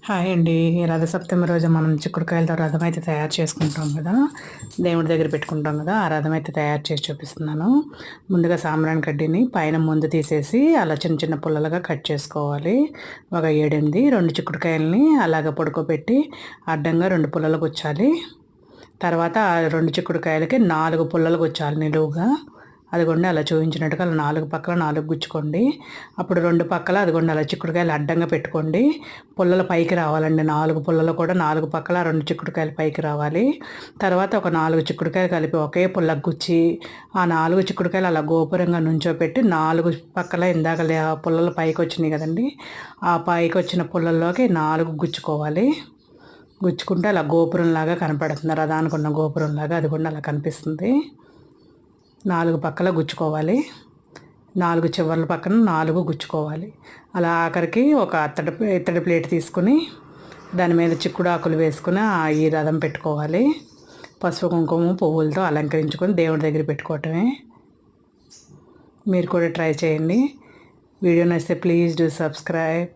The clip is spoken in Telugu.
హాయ్ అండి. రథసప్తమి రోజు మనం చిక్కుడుకాయలతో రథం అయితే తయారు చేసుకుంటాం కదా, దేవుడి దగ్గర పెట్టుకుంటాం కదా. ఆ రథం అయితే తయారు చేసి చూపిస్తున్నాను. ముందుగా సాంబ్రాణి కడ్డీని పైన ముందు తీసేసి అలా చిన్న చిన్న పుల్లలుగా కట్ చేసుకోవాలి. ఒక 7, 8 2 చిక్కుడుకాయలని అలాగ పడుకోబెట్టి అడ్డంగా 2 పుల్లలు గుచ్చాలి. తర్వాత ఆ 2 చిక్కుడుకాయలకి 4 పుల్లలు గుచ్చాలి నిలువుగా. అదిగోండి అలా చూపించినట్టుగా అలా 4 పక్కల 4 గుచ్చుకోండి. అప్పుడు 2 పక్కల అదిగోండి అలా చిక్కుడుకాయలు అడ్డంగా పెట్టుకోండి. పుల్లలు పైకి రావాలండి. 4 పుల్లలు కూడా 4 పక్కల 2 చిక్కుడుకాయలు పైకి రావాలి. తర్వాత ఒక 4 చిక్కుడుకాయలు కలిపి ఒకే పుల్లకు గుచ్చి ఆ 4 చిక్కుడుకాయలు అలా గోపురంగా నుంచోపెట్టి 4 పక్కల ఇందాక పుల్లలు పైకి వచ్చినాయి కదండి, ఆ పైకి వచ్చిన పుల్లల్లోకి 4 గుచ్చుకోవాలి. గుచ్చుకుంటే అలా గోపురంలాగా కనపడుతుంది. రథానికి ఉన్న గోపురంలాగా అది కూడా అలా కనిపిస్తుంది. 4 పక్కల గుచ్చుకోవాలి. 4 చివర్ల పక్కన 4 గుచ్చుకోవాలి. అలా ఆఖరికి ఒక ఇత్తడి ప్లేట్ తీసుకుని దాని మీద చిక్కుడు ఆకులు వేసుకుని ఈ రథం పెట్టుకోవాలి. పసుపు కుంకుమ పువ్వులతో అలంకరించుకొని దేవుడి దగ్గర పెట్టుకోవటమే. మీరు కూడా ట్రై చేయండి. వీడియో నచ్చితే ప్లీజ్ డూ సబ్స్క్రైబ్.